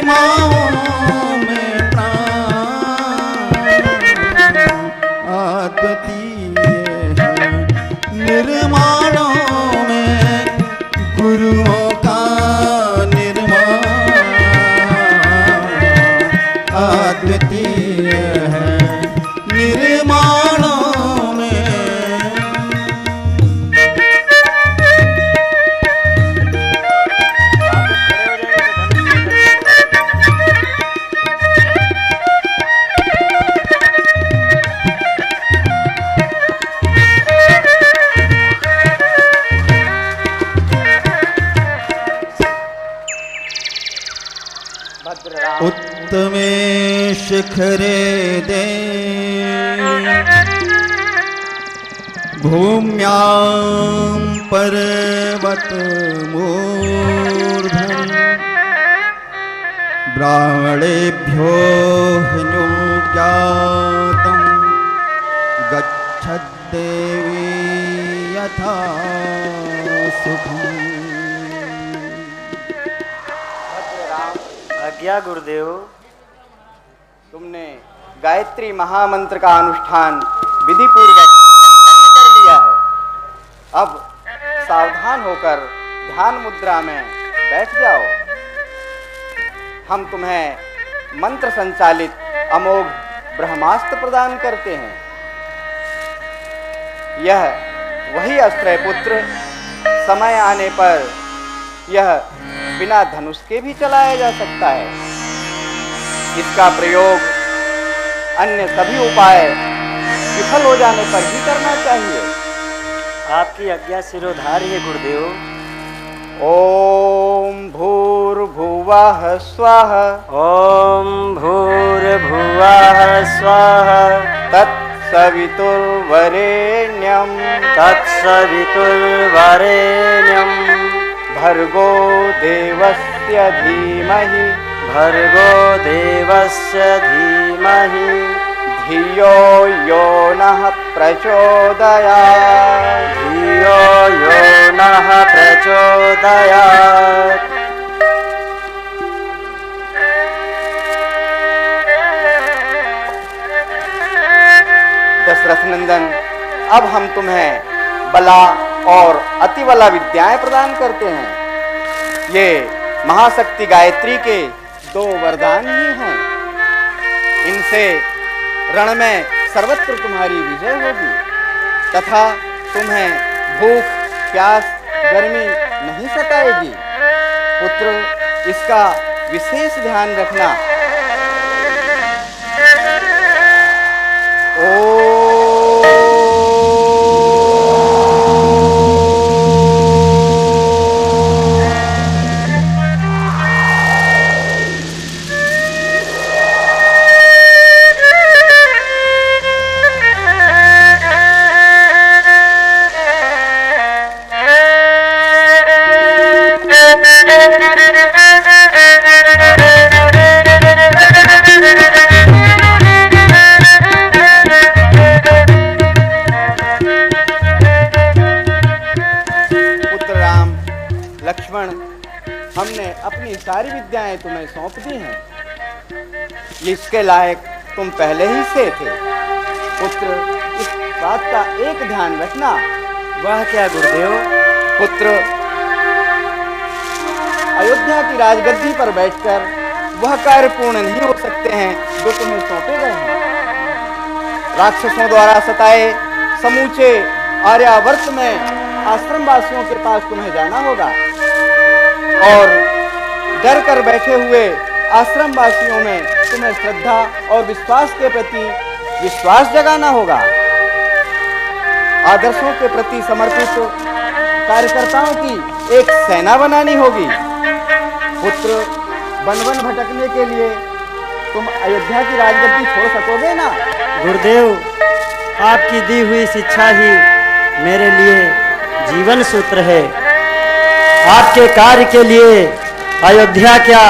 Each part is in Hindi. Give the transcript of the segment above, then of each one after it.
निर्माओं में प्राण अद्वितीय है। निर्माणों में गुरुओं का निर्माण अद्वितीय है। निर्माणों उत्तमे शिखरे देवी भूम्यां पर्वत मूर्धनि ब्राह्मणेभ्यो ज्ञातं गच्छद्देवी यथा सुखम्। आज्ञा गुरुदेव। तुमने गायत्री महामंत्र का अनुष्ठान विधि पूर्वक संपन्न कर लिया है। अब सावधान होकर ध्यान मुद्रा में बैठ जाओ। हम तुम्हें मंत्र संचालित अमोघ ब्रह्मास्त्र प्रदान करते हैं। यह वही अस्त्र पुत्र, समय आने पर यह बिना धनुष के भी चलाया जा सकता है। इसका प्रयोग अन्य सभी उपाय विफल हो जाने पर ही करना चाहिए। आपकी आज्ञा सिरोधार्य है गुरुदेव। ओम भूर्भुवः स्वः। ओम भूर्भुवः स्वः। तत्सवितुर्वरेण्यं। तत्सवितुर्वरेण्यं। भर्गो देवस्य धीमहि। भर्गो देवस्य धीमहि। धियो यो नः प्रचोदयात्। धियो यो नः प्रचोदयात्। दशरथ नंदन, अब हम तुम्हें बला और अतिबला विद्याएं प्रदान करते हैं। ये महाशक्ति गायत्री के 2 वरदान ही हैं। इनसे रण में सर्वत्र तुम्हारी विजय होगी तथा तुम्हें भूख, प्यास, गर्मी नहीं सताएगी। पुत्र, इसका विशेष ध्यान रखना। हमने अपनी सारी विद्याएं तुम्हें सौंप दी हैं। इसके लायक तुम पहले ही से थे। पुत्र, इस बात का एक ध्यान रखना। वह क्या गुरुदेव? पुत्र, अयोध्या की राजगद्दी पर बैठकर वह कार्य पूर्ण नहीं हो सकते हैं जो तुम्हें सौंपे गए हैं। राक्षसों द्वारा सताए समूचे आर्यावर्त में आश्रम वासियों के पास तुम्हें जाना होगा और डर कर बैठे हुए आश्रम वासियों में तुम्हें श्रद्धा और विश्वास के प्रति विश्वास जगाना होगा। आदर्शों के प्रति समर्पित कार्यकर्ताओं की एक सेना बनानी होगी। पुत्र, वन वन भटकने के लिए तुम अयोध्या की राजगद्दी छोड़ सकोगे ना? गुरुदेव, आपकी दी हुई शिक्षा ही मेरे लिए जीवन सूत्र है। आपके कार्य के लिए अयोध्या क्या,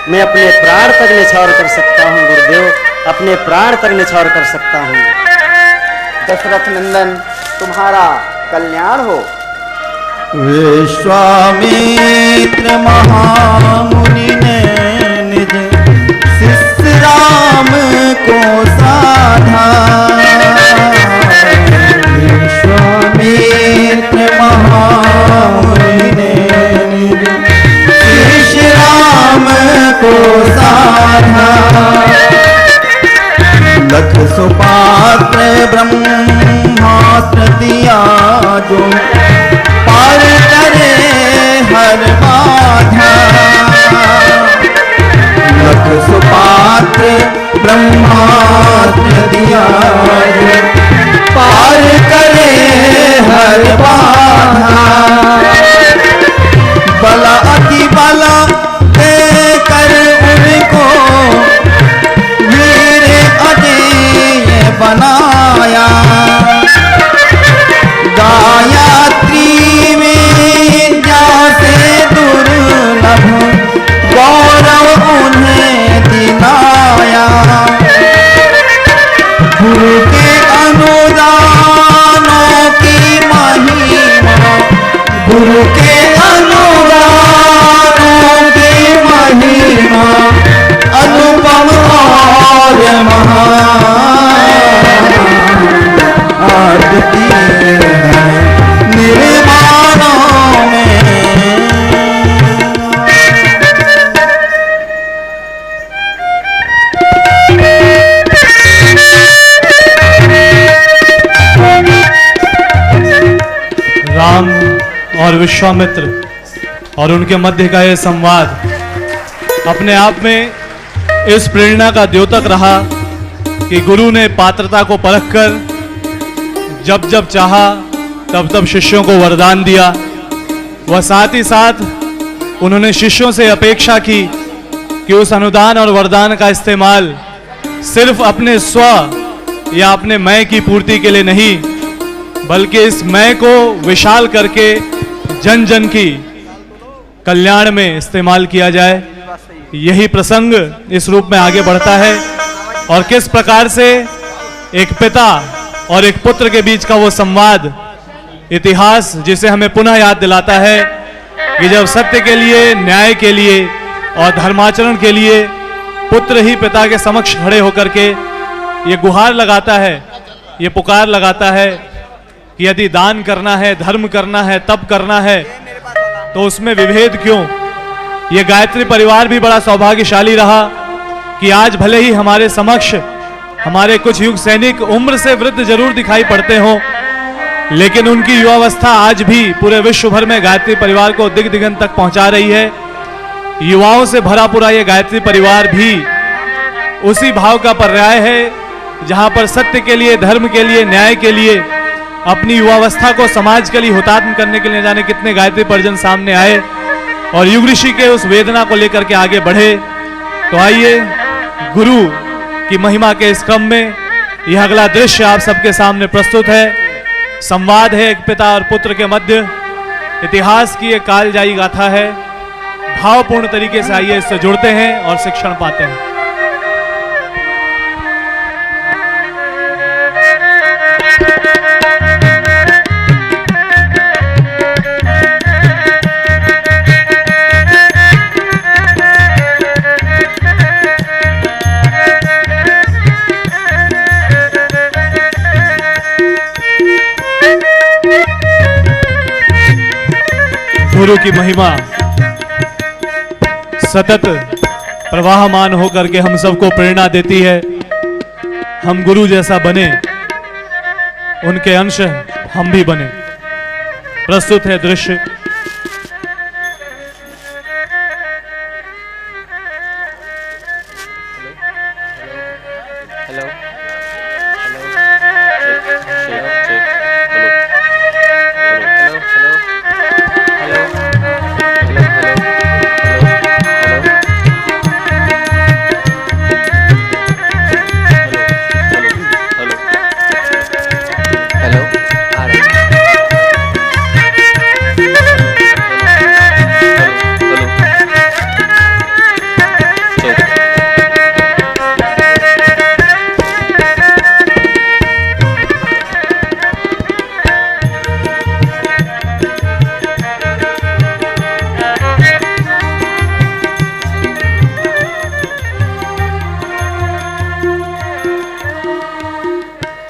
मैं अपने प्राण तक न्यौछावर कर सकता हूँ गुरुदेव, अपने प्राण तक न्यौछावर कर सकता हूँ। दशरथ नंदन, तुम्हारा कल्याण हो। विश्वामित्र महामुनि ने निज साधा लख सुपात्र ब्रह्मास्त्र दिया जो पार करे हर बाधा लख सुपात्र ब्रह्मास्त्र दिया जो पार करे हर बाधा बला अति बला दे कर उनको वीर अजय बनाया गायत्री विद्या से दुर्लभ गौरव उन्हें दिलाया गुरु के अनुदानों की महिमा गुरु के अनुदानों की महिमा अनुपम और महान अद्वितीय है निर्माणों में राम और विश्वामित्र और उनके मध्य का यह संवाद अपने आप में इस प्रेरणा का द्योतक रहा कि गुरु ने पात्रता को परखकर जब जब चाहा तब तब शिष्यों को वरदान दिया। वह साथ ही साथ उन्होंने शिष्यों से अपेक्षा की कि उस अनुदान और वरदान का इस्तेमाल सिर्फ अपने स्व या अपने मैं की पूर्ति के लिए नहीं बल्कि इस मैं को विशाल करके जन जन की कल्याण में इस्तेमाल किया जाए। यही प्रसंग इस रूप में आगे बढ़ता है और किस प्रकार से एक पिता और एक पुत्र के बीच का वो संवाद इतिहास जिसे हमें पुनः याद दिलाता है कि जब सत्य के लिए न्याय के लिए और धर्माचरण के लिए पुत्र ही पिता के समक्ष खड़े होकर के ये गुहार लगाता है, ये पुकार लगाता है कि यदि दान करना है, धर्म करना है, तप करना है तो उसमें विभेद क्यों। ये गायत्री परिवार भी बड़ा सौभाग्यशाली रहा कि आज भले ही हमारे समक्ष हमारे कुछ युग सैनिक उम्र से वृद्ध जरूर दिखाई पड़ते हों, लेकिन उनकी युवावस्था आज भी पूरे विश्व भर में गायत्री परिवार को दिग दिगंत तक पहुंचा रही है। युवाओं से भरा पूरा ये गायत्री परिवार भी उसी भाव का पर्याय है जहां पर सत्य के लिए, धर्म के लिए, न्याय के लिए अपनी युवावस्था को समाज के लिए हुतात्म करने के लिए जाने कितने गायत्री परिजन सामने आए और युग ऋषि के उस वेदना को लेकर के आगे बढ़े। तो आइए गुरु की महिमा के इस क्रम में यह अगला दृश्य आप सबके सामने प्रस्तुत है। संवाद है एक पिता और पुत्र के मध्य, इतिहास की एक कालजाई गाथा है। भावपूर्ण तरीके से आइए इससे जुड़ते हैं और शिक्षण पाते हैं। गुरु की महिमा सतत प्रवाहमान होकर के हम सबको प्रेरणा देती है। हम गुरु जैसा बने, उनके अंश हम भी बने। प्रस्तुत है दृश्य।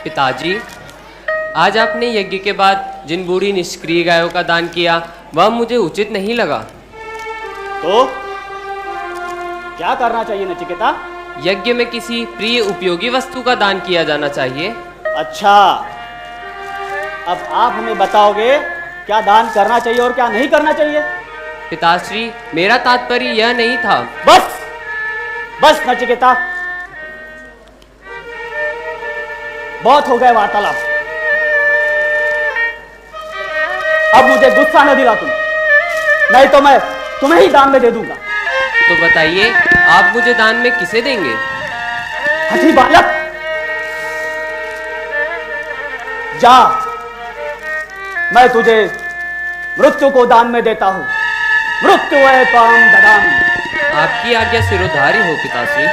पिताजी, आज आपने यज्ञ के बाद जिन बूढ़ी निष्क्रिय गायों का दान किया वह मुझे उचित नहीं लगा। तो क्या करना चाहिए नचिकेता? यज्ञ में किसी प्रिय उपयोगी वस्तु का दान किया जाना चाहिए। अच्छा, अब आप हमें बताओगे क्या दान करना चाहिए और क्या नहीं करना चाहिए? पिताश्री, मेरा तात्पर्य यह नहीं था। बस बस नचिकेता, बहुत हो गए वार्तालाप। अब मुझे गुस्सा न दिला तुम, नहीं तो मैं तुम्हें ही दान में दे दूंगा। तो बताइए, आप मुझे दान में किसे देंगे? हठी बालक, जा, मैं तुझे मृत्यु को दान में देता हूं। मृत्यु है काम ददामी। आपकी आज्ञा सिरोधारी हो पिताश्री।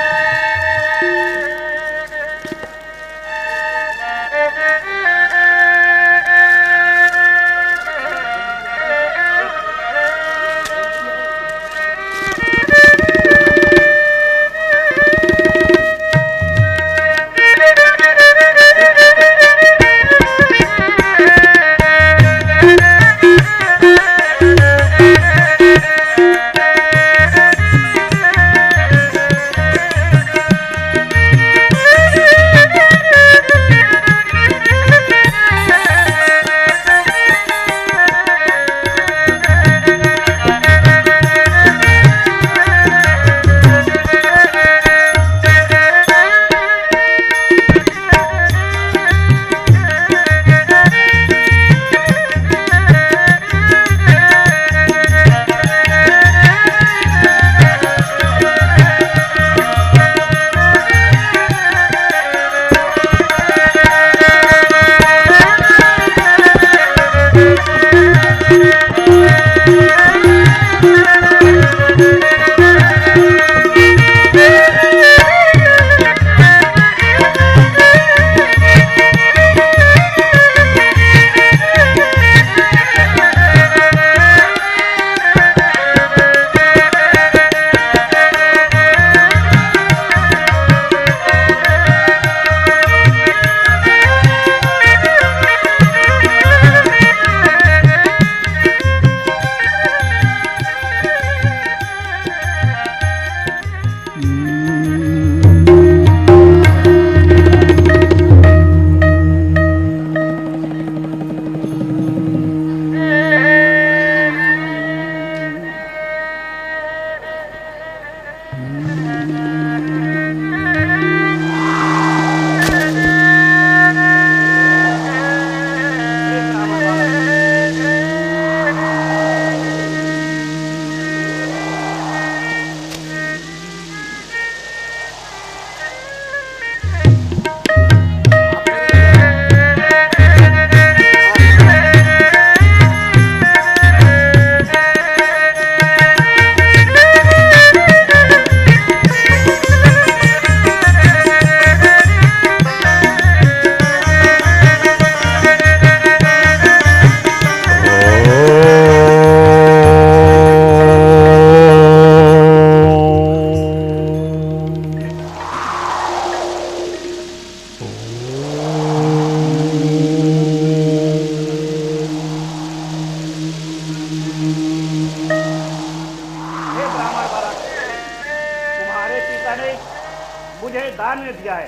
मुझे दान में दिया है।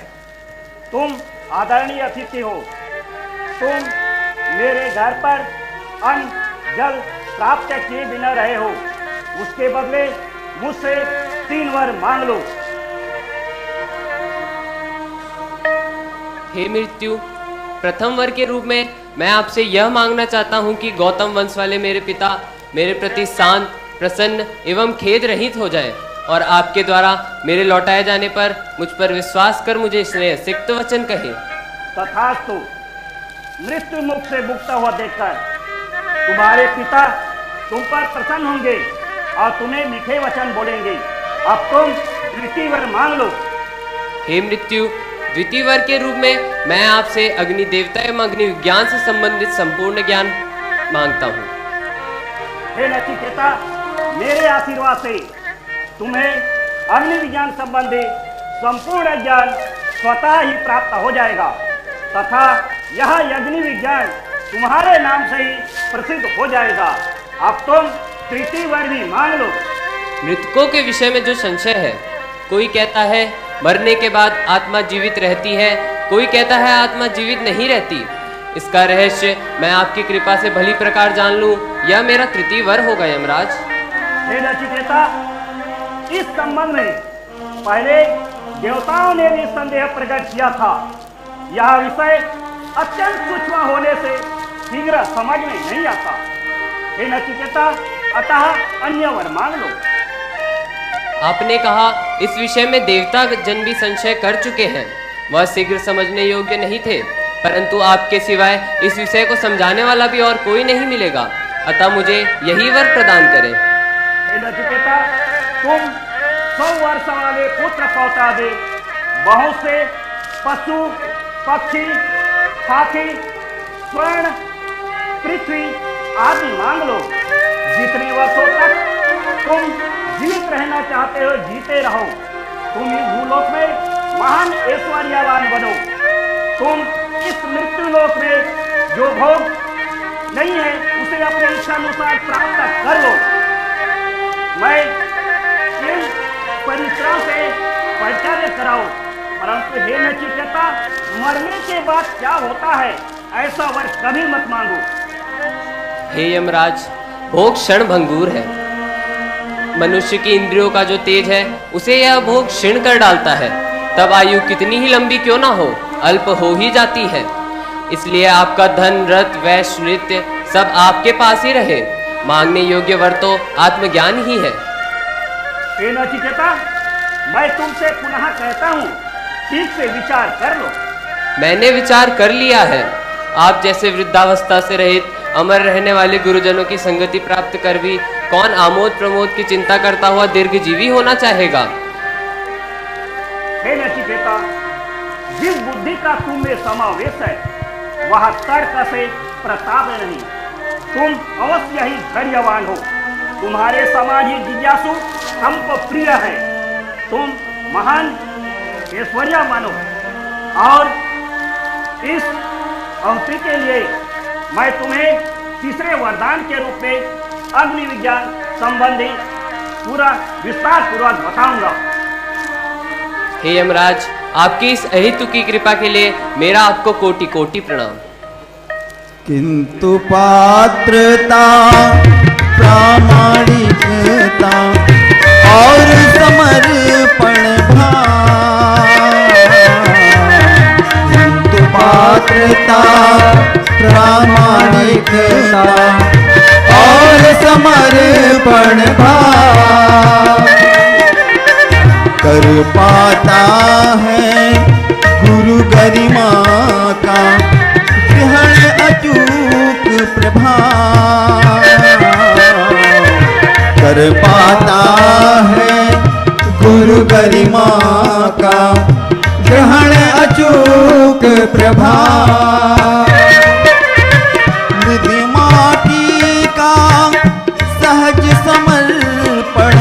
तुम आदरणीय अतिथि हो। तुम मेरे घर पर अन्न जल प्राप्त किए बिना रहे हो। उसके बदले मुझसे 3 वर मांग लो। हे मृत्यु, प्रथम वर के रूप में मैं आपसे यह मांगना चाहता हूँ कि गौतम वंश वाले मेरे पिता मेरे प्रति शांत, प्रसन्न एवं खेद रहित हो जाए और आपके द्वारा मेरे लौटाए जाने पर मुझ पर विश्वास कर मुझे स्नेह सिक्त वचन कहे। तथास्तु। मृत्यु मुख से मुक्त हुआ देखकर तुम्हारे पिता तुम पर प्रसन्न होंगे और तुम्हें मीठे वचन बोलेंगे। अब तुम द्वितीय वर मांग लो। हे मृत्यु, द्वितीय वर के रूप में मैं आपसे अग्नि देवता एवं अग्नि विज्ञान से संबंधित संपूर्ण ज्ञान मांगता हूँ। हे नचिकेता, मेरे आशीर्वाद से तुम्हें अग्नि विज्ञान संबंधी संपूर्ण ज्ञान स्वतः ही प्राप्त हो जाएगा तथा यह अग्नि विज्ञान तुम्हारे नाम से ही प्रसिद्ध हो जाएगा। अब तुम तृतीय वर भी मांग लो। मृतकों के विषय में जो संशय है कोई कहता है मरने के बाद आत्मा जीवित रहती है, कोई कहता है आत्मा जीवित नहीं रहती। इसका रहस्य मैं आपकी कृपा से भली प्रकार जान लूं, यह मेरा तृतीय वर होगा यमराज। हे नचिकेता, इस संबंध में पहले देवताओं ने भी संदेह प्रकट किया था। यह विषय अत्यंत सूक्ष्म होने से शीघ्र समझ में नहीं आता। हे नचिकेता, अतः अन्य वर मांग लो। आपने कहा इस विषय में देवता जन भी संशय कर चुके हैं, वह शीघ्र समझने योग्य नहीं थे, परंतु आपके सिवाय इस विषय को समझाने वाला भी और कोई नहीं मिलेगा, अतः मुझे यही वर प्रदान करें। हे नचिकेता, तुम 100 वर्ष वाले पुत्र पौता दे, बहुत से पशु पक्षी हाथी स्वर्ण पृथ्वी आदि मांग लो। जितने वर्षों तक तुम जीवित रहना चाहते हो जीते रहो। तुम इस भूलोक में महान ऐश्वर्यवान बनो। तुम इस मृत्यु लोक में जो भोग नहीं है उसे अपने इच्छा अनुसार प्राप्त कर लो। मैं इन परिश्रम से परिचर्या कराओ, परंतु हे नचिकेता, मरने के बाद क्या होता है ऐसा वर कभी मत मांगो। हे यमराज, भोग क्षण भंगूर है। मनुष्य की इंद्रियों का जो तेज है उसे यह भोग क्षीण कर डालता है, तब आयु कितनी ही लंबी क्यों ना हो अल्प हो ही जाती है। इसलिए आपका धन रथ वैश्य नृत्य सब आपके पास ही रहे। मांगने योग्य वर तो आत्मज्ञान ही है। हे नचिकेता, मैं तुमसे पुनः कहता हूँ, ठीक से विचार कर लो। मैंने विचार कर लिया है। आप जैसे वृद्धावस्था से रहित अमर रहने वाले गुरुजनों की संगति प्राप्त कर भी कौन आमोद प्रमोद की चिंता करता हुआ दीर्घजीवी होना चाहेगा। हे नचिकेता, जिस बुद्धि का तुम में समावेश है वह तर्क से प्रताप नहीं। तुम अवश्य ही धैर्यवान हो। तुम्हारे समान ही जिज्ञासु हमको प्रिय है। तुम महान ऐश्वर्य मानो, और इस अवधि के लिए मैं तुम्हें तीसरे वरदान के रूप में अग्नि विज्ञान संबंधी पूरा विस्तार पूर्वक बताऊंगा। हे यमराज, आपकी इस अहेतु की कृपा के लिए मेरा आपको कोटि कोटि प्रणाम। किंतु पात्रता प्रामाणिकता और समर्पण भाव, किंतु पात्रता प्रामाणिकता और समर्पण भाव कर पाता है गुरु गरिमा का ग्रहण अचूक प्रभाव, कर पाता है गुरु गरिमा का ग्रहण अचूक प्रभाव। निधि माटी का सहज समर्पण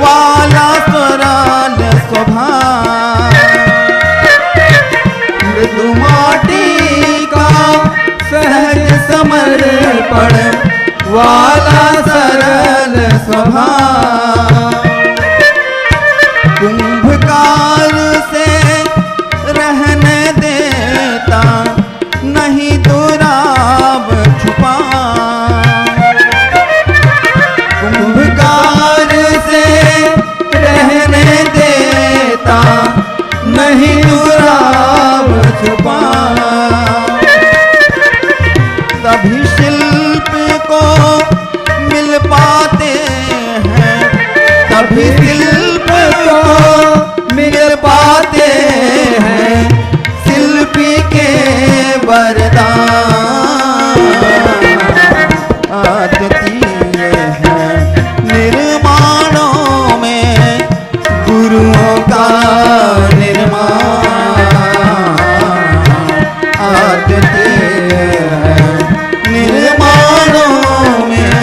वाला स्वराल स्वभाव, मृदु माटी का सहज समर्पण वाला सरल स्वभाव, कुंभकार से रहने देता नहीं दुराब छुपा, कुंभकार से रहने देता नहीं दुराब छुपा। तभी शिल्प को मिल पाते हैं, तभी शिल्प को मिल पाते हैं शिल्पी के वरदान। आदतीय है निर्माणों में गुरुओं का निर्माण, आदतीय है निर्माणों में।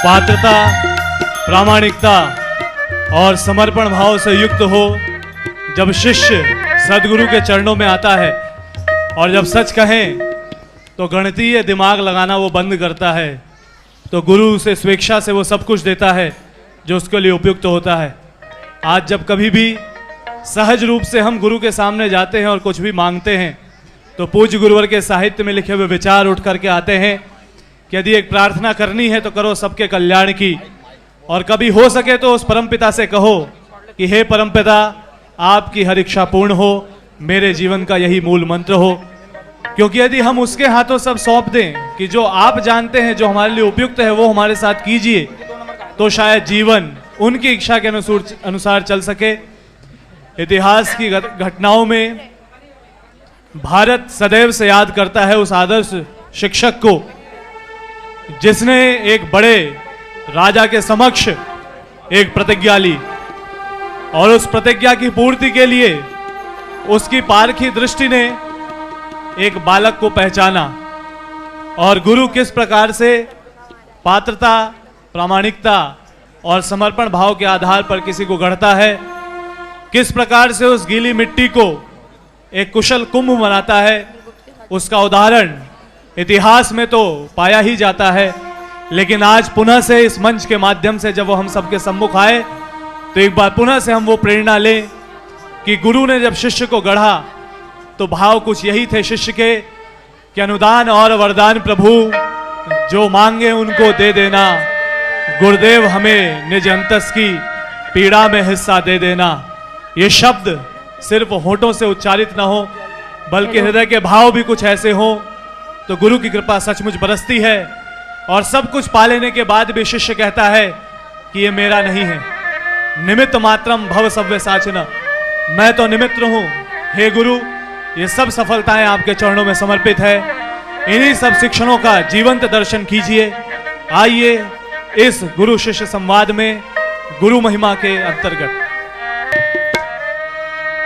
पात्रता प्रामाणिकता और समर्पण भाव से युक्त हो, जब शिष्य सदगुरु के चरणों में आता है और जब सच कहें तो गणितीय दिमाग लगाना वो बंद करता है, तो गुरु उसे स्वेच्छा से वो सब कुछ देता है जो उसके लिए उपयुक्त होता है। आज जब कभी भी सहज रूप से हम गुरु के सामने जाते हैं और कुछ भी मांगते हैं तो पूज्य गुरुवर के साहित्य में लिखे हुए विचार उठ करके आते हैं कि यदि एक प्रार्थना करनी है तो करो सबके कल्याण की, और कभी हो सके तो उस परमपिता से कहो कि हे परमपिता, आपकी हर इच्छा पूर्ण हो, मेरे जीवन का यही मूल मंत्र हो। क्योंकि यदि हम उसके हाथों सब सौंप दें कि जो आप जानते हैं जो हमारे लिए उपयुक्त है वो हमारे साथ कीजिए, तो शायद जीवन उनकी इच्छा के अनुसार चल सके। इतिहास की घटनाओं में भारत सदैव से याद करता है उस आदर्श शिक्षक को जिसने एक बड़े राजा के समक्ष एक प्रतिज्ञा ली और उस प्रतिज्ञा की पूर्ति के लिए उसकी पारखी दृष्टि ने एक बालक को पहचाना। और गुरु किस प्रकार से पात्रता, प्रामाणिकता और समर्पण भाव के आधार पर किसी को गढ़ता है, किस प्रकार से उस गीली मिट्टी को एक कुशल कुंभ बनाता है, उसका उदाहरण इतिहास में तो पाया ही जाता है। लेकिन आज पुनः से इस मंच के माध्यम से जब वो हम सबके सम्मुख आए तो एक बार पुनः से हम वो प्रेरणा लें कि गुरु ने जब शिष्य को गढ़ा तो भाव कुछ यही थे शिष्य के कि अनुदान और वरदान प्रभु जो मांगे उनको दे देना, गुरुदेव हमें निज अंतस की पीड़ा में हिस्सा दे देना। ये शब्द सिर्फ होठों से उच्चारित ना हो बल्कि हृदय के भाव भी कुछ ऐसे हो तो गुरु की कृपा सचमुच बरसती है। और सब कुछ पा लेने के बाद भी शिष्य कहता है कि ये मेरा नहीं है, निमित्त मात्रम भव सव्य साचना, मैं तो निमित्त हूं। हे गुरु, ये सब सफलताएं आपके चरणों में समर्पित है। इन्हीं सब शिक्षणों का जीवंत दर्शन कीजिए। आइए इस गुरु शिष्य संवाद में गुरु महिमा के अंतर्गत।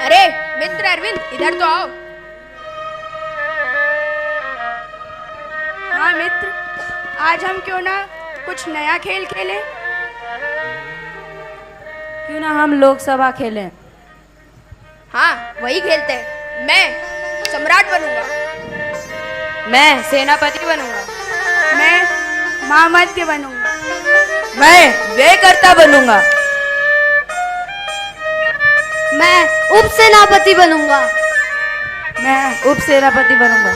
अरे मित्र अरविंद, इधर तो आओ। हाँ मित्र, आज हम क्यों ना कुछ नया खेल खेलें? क्यों ना हम लोकसभा खेलें? हाँ, वही खेलते हैं। मैं सम्राट बनूंगा। मैं सेनापति बनूंगा। मैं महामध्य बनूंगा। मैं व्ययकर्ता बनूंगा। मैं उप सेनापति बनूंगा। मैं उप सेनापति बनूंगा।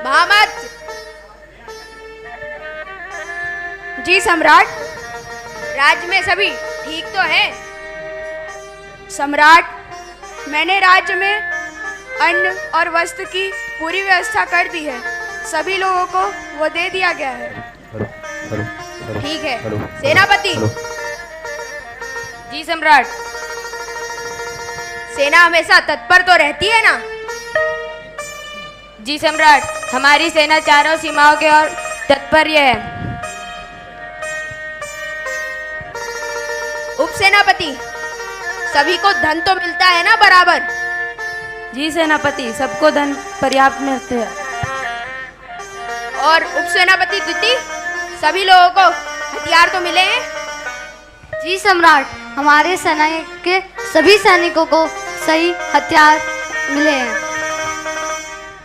महामध्य। जी सम्राट, राज्य में सभी ठीक तो है? सम्राट, मैंने राज्य में अन्न और वस्त्र की पूरी व्यवस्था कर दी है। सभी लोगों को वो दे दिया गया है। ठीक है सेनापति। जी सम्राट। सेना हमेशा तत्पर तो रहती है ना? जी सम्राट, हमारी सेना चारों सीमाओं के ओर तत्पर है। उप सेनापति, सभी को धन तो मिलता है ना बराबर? जी सेनापति, सबको धन पर्याप्त मिलते हैं। और उप सेनापति द्वितीय, सभी लोगों को हथियार तो मिले हैं? जी सम्राट, हमारे सेना के सभी सैनिकों को सही हथियार मिले हैं।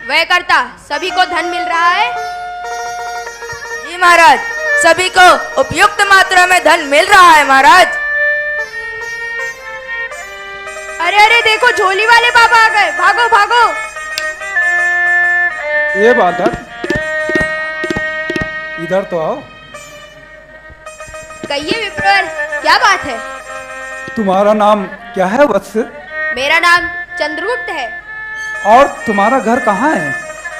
वह करता, सभी को धन मिल रहा है? जी महाराज, सभी को उपयुक्त मात्रा में धन मिल रहा है महाराज। अरे अरे देखो, झोली वाले बाबा आ गए, भागो भागो। ये बालक, इधर तो आओ। कहिए विप्रवर, क्या बात है? तुम्हारा नाम क्या है वत्स? मेरा नाम चंद्रगुप्त है। और तुम्हारा घर कहाँ है?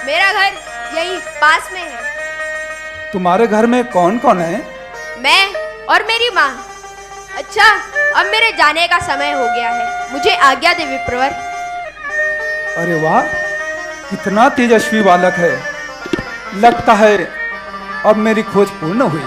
मेरा घर यही पास में है। तुम्हारे घर में कौन कौन है? मैं और मेरी माँ। अच्छा, अब मेरे जाने का समय हो गया है, मुझे आज्ञा दे विप्रवर। अरे वाह, कितना तेजस्वी बालक है। लगता है अब मेरी खोज पूर्ण हुई।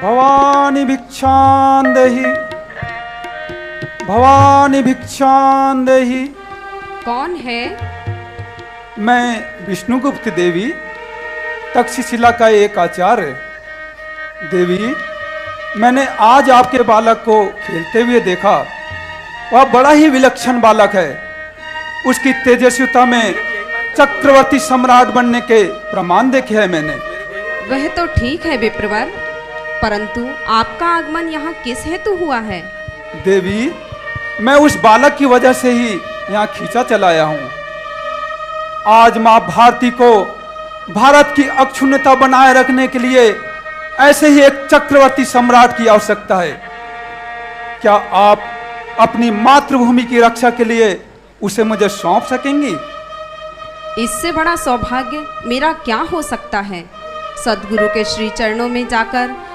भवानी भिक्षां देहि, भवानी भिक्षां देहि। कौन है? मैं विष्णुगुप्त देवी, तक्षशिला का एक आचार्य। देवी, मैंने आज आपके बालक को खेलते हुए देखा। वह बड़ा ही विलक्षण बालक है। उसकी तेजस्विता में चक्रवर्ती सम्राट बनने के प्रमाण देखे हैं मैंने। वह तो ठीक है विप्रवर, परंतु आपका आगमन यहाँ किस हेतु हुआ है? देवी, मैं उस बालक की वजह से ही यहाँ खींचा चलाया हूँ। आज माँ भारती को भारत की अक्षुण्णता बनाए रखने के लिए ऐसे ही एक चक्रवर्ती सम्राट की आवश्यकता है। क्या आप अपनी मातृभूमि की रक्षा के लिए उसे मुझे सौंप सकेंगी? इससे बड़ा सौभाग्य मेरा क्या हो सकता है। सद्गुरु के श्री चरणों में जाकर